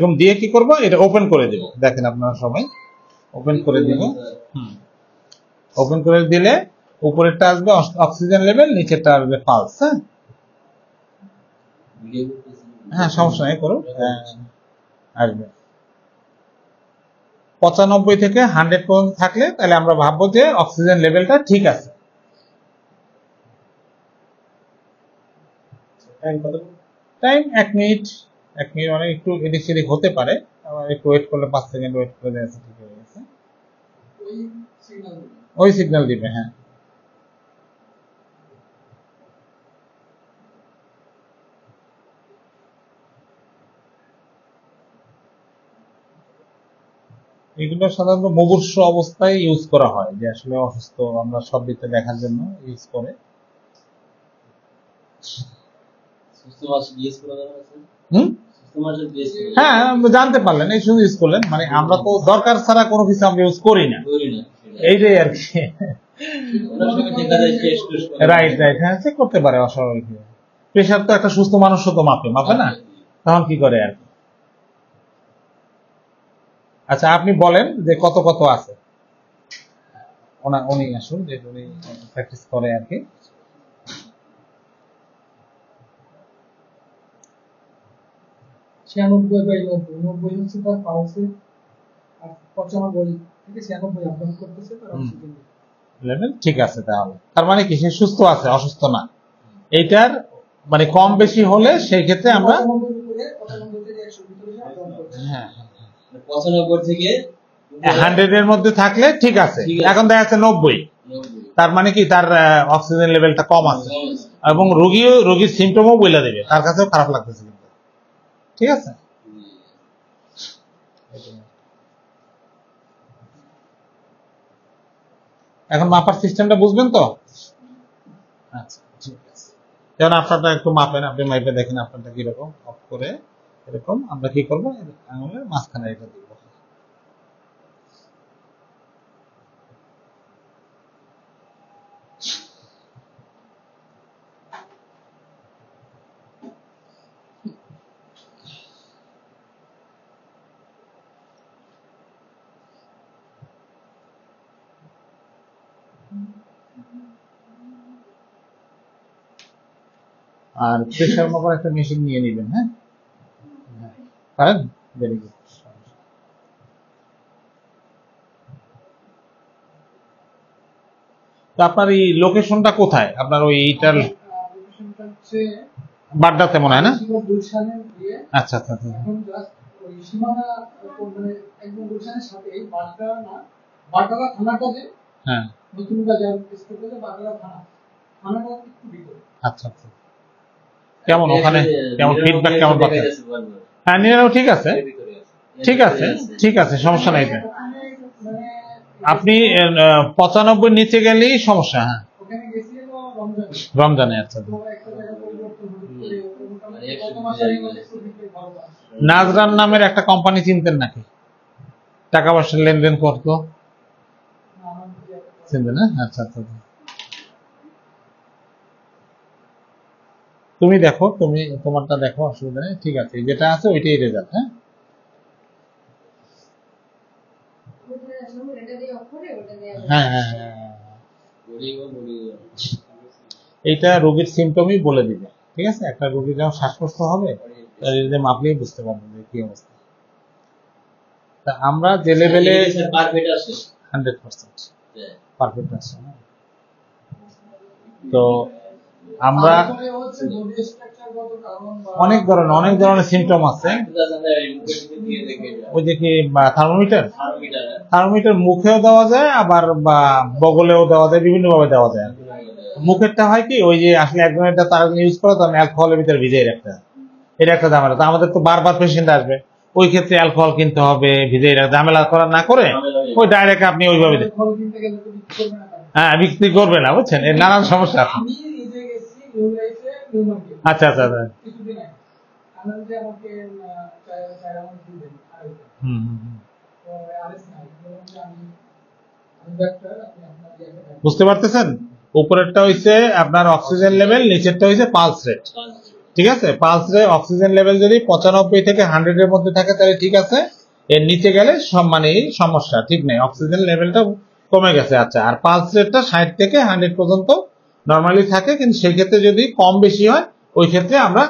এরকম দিয়ে কি করব, এটা ওপেন করে দেব। দেখেন আপনারা সবাই ওপেন করে দিব। ওপেন করে দিলে উপরেরটা আসবে অক্সিজেন লেভেল, নিচেরটা আসবে পালস। হ্যাঁ সমস্যা নেই, করুন। আসবে 95 থেকে 100 পর্যন্ত থাকলে তাহলে আমরা ভাববো যে অক্সিজেন লেভেলটা ঠিক আছে। টাইম 1 মিনিট, 1 মিনিট মানে একটু এদিক সেদিক হতে পারে, আবার একটু ওয়েট করলে 5 সেকেন্ড ওয়েট করে দেওয়া ঠিক হয়ে গেছে। ওই সিগন্যাল দিবে। হ্যাঁ এগুলো সাধারণত মুমূর্ষু অবস্থায় ইউজ করা হয়, যে আসলে অসুস্থ আমরা সব দিকে দেখার জন্য ইউজ করে। হ্যাঁ জানতে পারলেন, এই শুধু ইউজ করলেন, মানে আমরা তো দরকার ছাড়া কোনো কিছু আমরা ইউজ করি না, এইটাই আর কি। রাইট রাইট, হ্যাঁ চেক করতে পারে অস্বাভাবিক। প্রেশার তো একটা সুস্থ মানুষও তো মাপে না, তখন কি করে আর কি। আচ্ছা আপনি বলেন যে কত কত আছে, উনি আসুন, যে উনি প্র্যাকটিস করে আর কি। ঠিক আছে, তাহলে তার মানে কি সে সুস্থ আছে, অসুস্থ না। এইটার মানে কম বেশি হলে সেই ক্ষেত্রে আমরা 95 থেকে 100 এর মধ্যে থাকলে ঠিক আছে। এখন দেখা যাচ্ছে 90, তার মানে কি তার অক্সিজেন লেভেলটা কম আছে, এবং রোগীর সিমটমও বলে দেবে, তার কাছেও খারাপ লাগতেছে কিন্তু। ঠিক আছে, এখন মাপার সিস্টেমটা বুঝবেন তো? আচ্ছা ঠিক আছে, যেমন আপনারটা একটু মাপেন, আপনি মাইপে দেখেন আপনারটা কিরকম। অফ করে এরকম আমরা কি করবো, আঙুলের মাঝখানে এটা দিব। আর প্রেশার মাপার একটা মেশিন নিয়ে নেবেন। হ্যাঁ পারেন, ভেরি গুড। তো আপনার এই লোকেশনটা কোথায়, আপনার ওই এইটার বাড্ডাতে মনে হয় না? আচ্ছা আচ্ছা আচ্ছা, হ্যাঁ আচ্ছা আচ্ছা, কেমন ওখানে কেমন ফিডব্যাক কেমন পাচ্ছেন? হ্যাঁ নিরাও ঠিক আছে, ঠিক আছে ঠিক আছে, সমস্যা নাই। আপনি 95 নিচে গেলেই সমস্যা। হ্যাঁ রমজানে। আচ্ছা নাজরান নামের একটা কোম্পানি চিনতেন নাকি? টাকা পয়সা লেনদেন করতো, চিনতেন না? আচ্ছা আচ্ছা, তুমি দেখো, তুমি তোমারটা দেখো, অসুবিধা নেই। ঠিক আছে, যেটা আছে ওইটাই রেজাল্ট। হ্যাঁ হ্যাঁ হ্যাঁ হ্যাঁ, এইটা রোগীর সিমটমই বলে দিবে। ঠিক আছে, একটা রোগী যখন শ্বাসকষ্ট হবে মাপলেই বুঝতে পারবেন যে কি অবস্থা। তা আমরা যে লেভেলে 100% পারফেক্ট আছে, তো আমরা অনেক ধরনের সিমটম আছে। ওই যে কি থার্মোমিটার মুখেও দেওয়া যায়, আবার বা বগলেও দেওয়া যায়, বিভিন্ন ভাবে দেওয়া যায়। মুখেরটা হয় কি, ওই যে আসলে একজনের তার ইউজ করা তো অ্যালকোহলের ভিতরে ভিজিয়ে রাখতে, এটা একটা ঝামেলা। তো আমাদের তো বারবার পেশেন্ট আসবে, ওই ক্ষেত্রে অ্যালকোহল কিনতে হবে, ভিজিয়ে রাখতে, ঝামেলা করা না করে ওই ডাইরেক্ট আপনি ওইভাবে হ্যাঁ বিক্রি করবে না, বুঝছেন, এর নানান সমস্যা আছে। আচ্ছা আচ্ছা আচ্ছা, বুঝতে পারতেছেন? উপরেরটা হইছে আপনার অক্সিজেন লেভেল, নিচেরটা হইছে পালস রেট। ঠিক আছে, পালস রে অক্সিজেন লেভেল যদি 95 থেকে 100 এর মধ্যে থাকে তাহলে ঠিক আছে, এর নিচে গেলে মানে সমস্যা, ঠিক নেই, অক্সিজেন লেভেলটা কমে গেছে। আচ্ছা, আর পালস রেটটা 60 থেকে 100 পর্যন্ত নর্মালি থাকে, কিন্তু সেই ক্ষেত্রে যদি কম বেশি হয় ওই ক্ষেত্রে আমরা